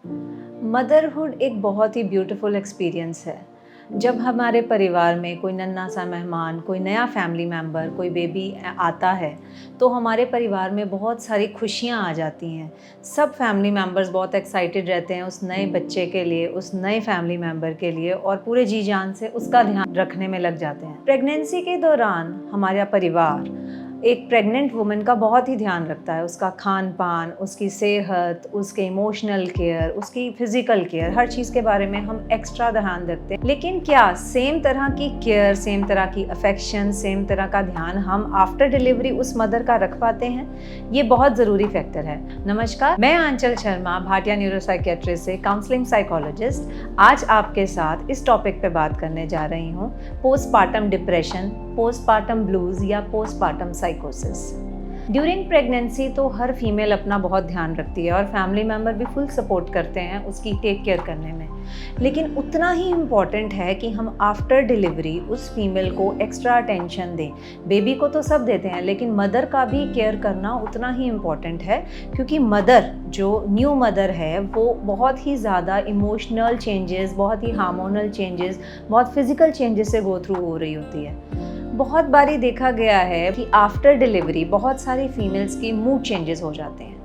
Motherhood एक बहुत ही beautiful experience है। जब हमारे परिवार में कोई नन्हा सा मेहमान, कोई नया फैमिली मेम्बर, कोई बेबी आता है, तो हमारे परिवार में बहुत सारी खुशियाँ आ जाती हैं। सब फैमिली मेम्बर्स बहुत एक्साइटेड रहते हैं उस नए बच्चे के लिए, उस नए फैमिली मेम्बर के लिए, और पूरे जी जान से उसका ध्यान रखने में लग जाते हैं। प्रेगनेंसी के दौरान हमारा परिवार एक प्रेग्नेंट वुमन का बहुत ही ध्यान रखता है। उसका खान पान, उसकी सेहत, उसके इमोशनल केयर, उसकी फिज़िकल केयर, हर चीज़ के बारे में हम एक्स्ट्रा ध्यान रखते हैं। लेकिन क्या सेम तरह की केयर, सेम तरह की अफेक्शन, सेम तरह का ध्यान हम आफ्टर डिलीवरी उस मदर का रख पाते हैं? ये बहुत ज़रूरी फैक्टर है। नमस्कार, मैं आंचल शर्मा, भाटिया न्यूरोसाइकियाट्रिस्ट से काउंसलिंग साइकोलॉजिस्ट, आज आपके साथ इस टॉपिक पे बात करने जा रही हूँ, पोस्टपार्टम डिप्रेशन, पोस्टपार्टम ब्लूज़ या पोस्टपार्टम साइकोसिस। ड्यूरिंग प्रेगनेंसी तो हर फीमेल अपना बहुत ध्यान रखती है और फैमिली मेम्बर भी फुल सपोर्ट करते हैं उसकी टेक केयर करने में। लेकिन उतना ही इम्पॉर्टेंट है कि हम आफ्टर डिलीवरी उस फीमेल को एक्स्ट्रा अटेंशन दें। बेबी को तो सब देते हैं, लेकिन मदर का भी केयर करना उतना ही इम्पॉर्टेंट है, क्योंकि मदर जो न्यू मदर है वो बहुत ही ज़्यादा इमोशनल चेंजेस, बहुत ही हार्मोनल चेंजेस, बहुत फिजिकल चेंजेस से गो थ्रू हो रही होती है। बहुत बारी देखा गया है कि आफ्टर डिलीवरी बहुत सारी फीमेल्स की मूड चेंजेस हो जाते हैं।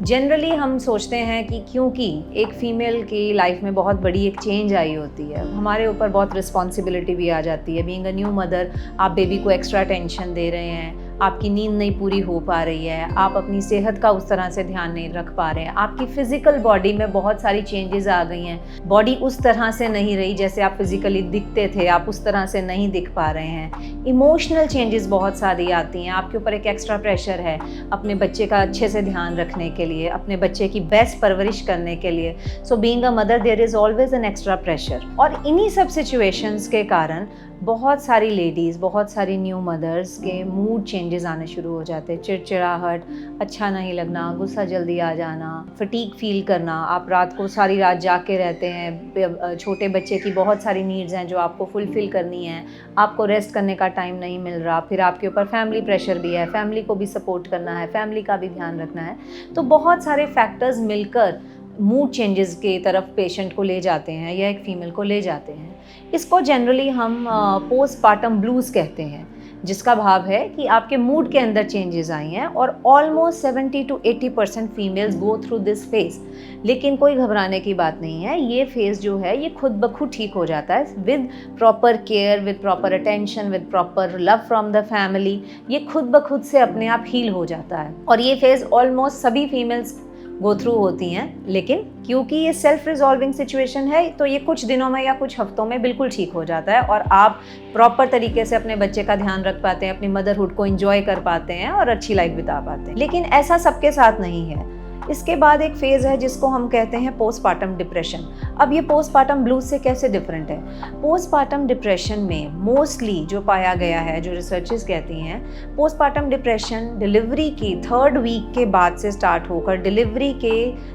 जनरली हम सोचते हैं कि क्योंकि एक फ़ीमेल की लाइफ में बहुत बड़ी एक चेंज आई होती है, हमारे ऊपर बहुत रिस्पॉन्सिबिलिटी भी आ जाती है। बीइंग अ न्यू मदर, आप बेबी को एक्स्ट्रा अटेंशन दे रहे हैं, आपकी नींद नहीं पूरी हो पा रही है, आप अपनी सेहत का उस तरह से ध्यान नहीं रख पा रहे हैं, आपकी फ़िज़िकल बॉडी में बहुत सारी चेंजेस आ गई हैं, बॉडी उस तरह से नहीं रही जैसे आप फिज़िकली दिखते थे, आप उस तरह से नहीं दिख पा रहे हैं। इमोशनल चेंजेस बहुत सारी आती हैं, आपके ऊपर एक एक्स्ट्रा प्रेशर है अपने बच्चे का अच्छे से ध्यान रखने के लिए, अपने बच्चे की बेस्ट परवरिश करने के लिए। So being a mother there is always an extra pressure. और इन्हीं सब सिचुएशंस के कारण बहुत सारी लेडीज़, बहुत सारी न्यू मदर्स के मूड चेंजेस आने शुरू हो जाते हैं। चिड़चिड़ाहट, अच्छा नहीं लगना, गुस्सा जल्दी आ जाना, फटीग फील करना, आप रात को सारी रात जाग के रहते हैं, छोटे बच्चे की बहुत सारी नीड्स हैं जो आपको फुलफ़िल करनी है, आपको रेस्ट करने का टाइम नहीं मिल रहा, फिर आपके ऊपर फैमिली प्रेशर भी है, फैमिली को भी सपोर्ट करना है, फैमिली का भी ध्यान रखना है। तो बहुत सारे फैक्टर्स मिलकर मूड चेंजेस के तरफ पेशेंट को ले जाते हैं या एक फ़ीमेल को ले जाते हैं। इसको जनरली हम पोस्टपार्टम ब्लूज़ कहते हैं, जिसका भाव है कि आपके मूड के अंदर चेंजेस आई हैं, और almost 70 to 80% females go through this phase. लेकिन कोई घबराने की बात नहीं है, ये फेज़ जो है ये खुद ब खुद ठीक हो जाता है with proper care, with proper attention, with proper love from the family. ये खुद ब खुद से अपने आप हील हो जाता है, और ये फेज़ ऑलमोस्ट सभी फीमेल्स गो थ्रू होती हैं। लेकिन क्योंकि ये सेल्फ रिजॉल्विंग सिचुएशन है, तो ये कुछ दिनों में या कुछ हफ्तों में बिल्कुल ठीक हो जाता है, और आप प्रॉपर तरीके से अपने बच्चे का ध्यान रख पाते हैं, अपनी मदरहुड को एंजॉय कर पाते हैं और अच्छी लाइफ बिता पाते हैं। लेकिन ऐसा सबके साथ नहीं है। इसके बाद एक फेज़ है जिसको हम कहते हैं पोस्टपार्टम डिप्रेशन। अब ये पोस्टपार्टम ब्लूज से कैसे डिफरेंट है? पोस्टपार्टम डिप्रेशन में मोस्टली जो पाया गया है, जो रिसर्चेस कहती हैं, पोस्टपार्टम डिप्रेशन डिलीवरी की 3rd वीक के बाद से स्टार्ट होकर डिलीवरी के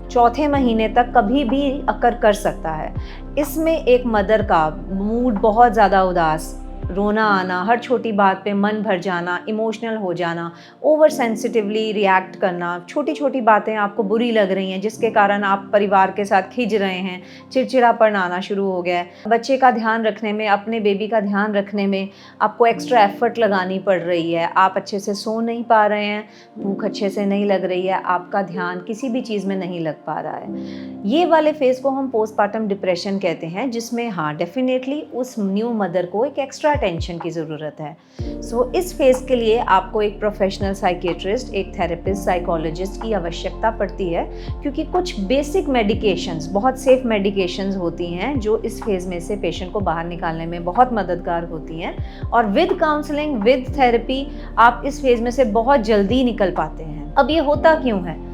4थे महीने तक कभी भी अकर कर सकता है। इसमें एक मदर का मूड बहुत ज़्यादा उदास, रोना आना, हर छोटी बात पे मन भर जाना, इमोशनल हो जाना, ओवर सेंसिटिवली रिएक्ट करना, छोटी छोटी बातें आपको बुरी लग रही हैं जिसके कारण आप परिवार के साथ खिंच रहे हैं, चिड़चिड़ापन आना शुरू हो गया है, बच्चे का ध्यान रखने में, अपने बेबी का ध्यान रखने में आपको एक्स्ट्रा एफर्ट लगानी पड़ रही है, आप अच्छे से सो नहीं पा रहे हैं, भूख अच्छे से नहीं लग रही है, आपका ध्यान किसी भी चीज़ में नहीं लग पा रहा है। ये वाले फेज़ को हम पोस्टपार्टम डिप्रेशन कहते हैं, जिसमें हाँ डेफिनेटली उस न्यू मदर को एक एक्स्ट्रा अटेंशन की ज़रूरत है। सो इस फेज़ के लिए आपको एक प्रोफेशनल साइकियाट्रिस्ट, एक थेरेपिस्ट, साइकोलॉजिस्ट की आवश्यकता पड़ती है, क्योंकि कुछ बेसिक मेडिकेशंस, बहुत सेफ मेडिकेशंस होती हैं जो इस फेज़ में से पेशेंट को बाहर निकालने में बहुत मददगार होती हैं, और विद काउंसलिंग, विद थेरेपी आप इस फेज़ में से बहुत जल्दी निकल पाते हैं। अब ये होता क्यों है?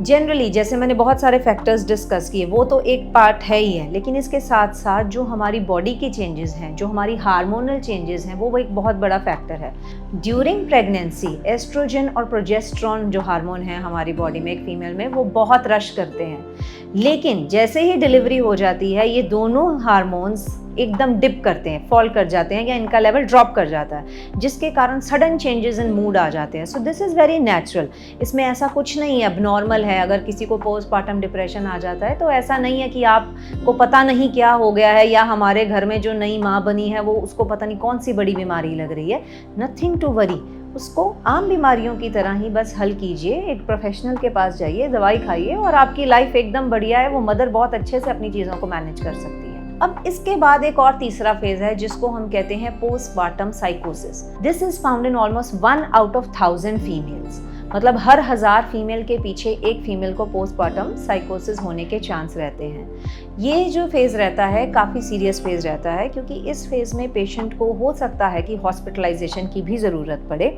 जनरली जैसे मैंने बहुत सारे फैक्टर्स डिस्कस किए, वो तो एक पार्ट है ही है, लेकिन इसके साथ साथ जो हमारी बॉडी के चेंजेस हैं, जो हमारी हार्मोनल चेंजेस हैं, वो एक बहुत बड़ा फैक्टर है। ड्यूरिंग प्रेगनेंसी एस्ट्रोजन और प्रोजेस्टेरॉन जो हार्मोन है हमारी बॉडी में, एक फीमेल में, वो बहुत रश करते हैं। लेकिन जैसे ही डिलीवरी हो जाती है, ये दोनों हार्मोन्स एकदम डिप करते हैं, फॉल कर जाते हैं या इनका लेवल ड्रॉप कर जाता है, जिसके कारण सडन चेंजेस इन मूड आ जाते हैं। So this is very natural, इसमें ऐसा कुछ नहीं है अबनॉर्मल है। अगर किसी को पोस्टपार्टम डिप्रेशन आ जाता है तो ऐसा नहीं है कि आपको पता नहीं क्या हो गया है या हमारे घर में जो नई माँ बनी है वो उसको पता नहीं कौन सी बड़ी बीमारी लग रही है। नथिंग टू वरी, उसको आम बीमारियों की तरह ही बस हल कीजिए, एक प्रोफेशनल के पास जाइए, दवाई खाइए और आपकी लाइफ एकदम बढ़िया है। वो मदर बहुत अच्छे से अपनी चीज़ों को मैनेज कर सकती है। अब इसके बाद एक और तीसरा फेज है जिसको हम कहते हैं पोस्टपार्टम साइकोसिस। This is found in almost 1 out of 1000 females, मतलब हर 1000 फीमेल के पीछे एक फीमेल को पोस्टपार्टम साइकोसिस होने के चांस रहते हैं। ये जो फेज़ रहता है काफ़ी सीरियस फेज़ रहता है, क्योंकि इस फेज़ में पेशेंट को हो सकता है कि हॉस्पिटलाइजेशन की भी ज़रूरत पड़े।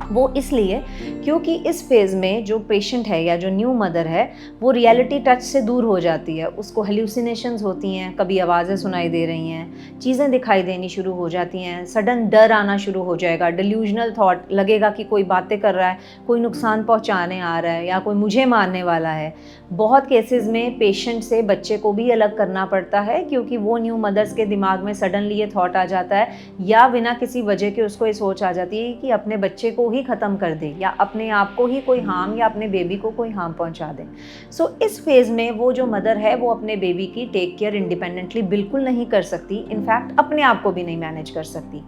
वो इसलिए क्योंकि इस फेज़ में जो पेशेंट है या जो न्यू मदर है वो रियलिटी टच से दूर हो जाती है। उसको हेल्यूसिनेशंस होती हैं, कभी आवाज़ें सुनाई दे रही हैं, चीज़ें दिखाई देनी शुरू हो जाती हैं, सडन डर आना शुरू हो जाएगा, डिल्यूजनल थॉट लगेगा कि कोई बातें कर रहा है, कोई नुकसान पहुंचाने आ रहा है या कोई मुझे मारने वाला है। बहुत केसेस में पेशेंट से बच्चे को भी अलग करना पड़ता है, क्योंकि वो न्यू मदर्स के दिमाग में सडनली ये थॉट आ जाता है या बिना किसी वजह के उसको ये सोच आ जाती है कि अपने बच्चे को ही ख़त्म कर दे या अपने आप को ही कोई हार्म या अपने बेबी को कोई हार्म पहुंचा दे। सो इस फेज़ में वो जो मदर है वो अपने बेबी की टेक केयर इंडिपेंडेंटली बिल्कुल नहीं कर सकती, इनफैक्ट अपने आप को भी नहीं मैनेज कर सकती।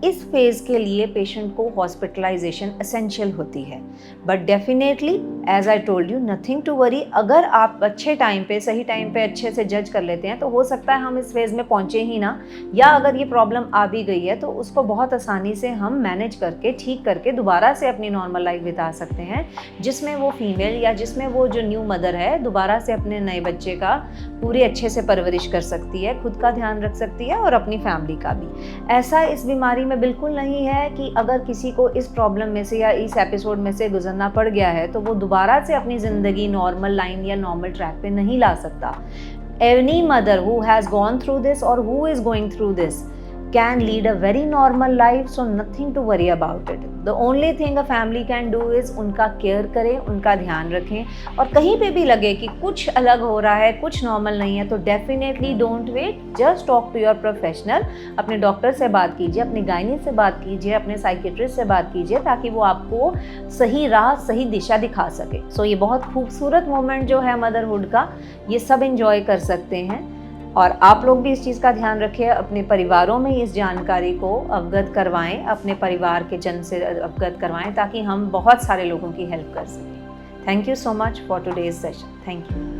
इस फेज़ के लिए पेशेंट को हॉस्पिटलाइजेशन एसेंशियल होती है। But definitely as I told you, nothing to worry. अगर आप अच्छे टाइम पे, सही टाइम पे अच्छे से जज कर लेते हैं तो हो सकता है हम इस फेज़ में पहुँचे ही ना, या अगर ये प्रॉब्लम आ भी गई है तो उसको बहुत आसानी से हम मैनेज करके, ठीक करके दोबारा से अपनी नॉर्मल लाइफ बिता सकते हैं, जिसमें वो फीमेल या जिसमें वो जो न्यू मदर है दोबारा से अपने नए बच्चे का पूरे अच्छे से परवरिश कर सकती है, खुद का ध्यान रख सकती है और अपनी फैमिली का भी। ऐसा इस बीमारी में बिल्कुल नहीं है कि अगर किसी को इस प्रॉब्लम में से या इस एपिसोड में से गुजरना पड़ गया है तो वो दोबारा से अपनी ज़िंदगी नॉर्मल लाइन या नॉर्मल ट्रैक पे नहीं ला सकता। Any mother who has gone through this or who is going through this can lead a very normal life, so nothing to worry about it. The only thing a family can do is उनका care करें, उनका ध्यान रखें। और कहीं पे भी लगे कि कुछ अलग हो रहा है, कुछ नॉर्मल नहीं है, तो definitely don't wait, just talk to your professional. अपने डॉक्टर से बात कीजिए, अपनी गायनी से बात कीजिए, अपने साइकेट्रिस्ट से बात कीजिए, ताकि वो आपको सही राह, सही दिशा दिखा सके। सो ये बहुत खूबसूरत मोमेंट जो है मदरहुड का, ये सब इंजॉय कर सकते हैं। और आप लोग भी इस चीज़ का ध्यान रखें, अपने परिवारों में इस जानकारी को अवगत करवाएं, अपने परिवार के जन से अवगत करवाएं, ताकि हम बहुत सारे लोगों की हेल्प कर सकें। Thank you so much for today's session. Thank you.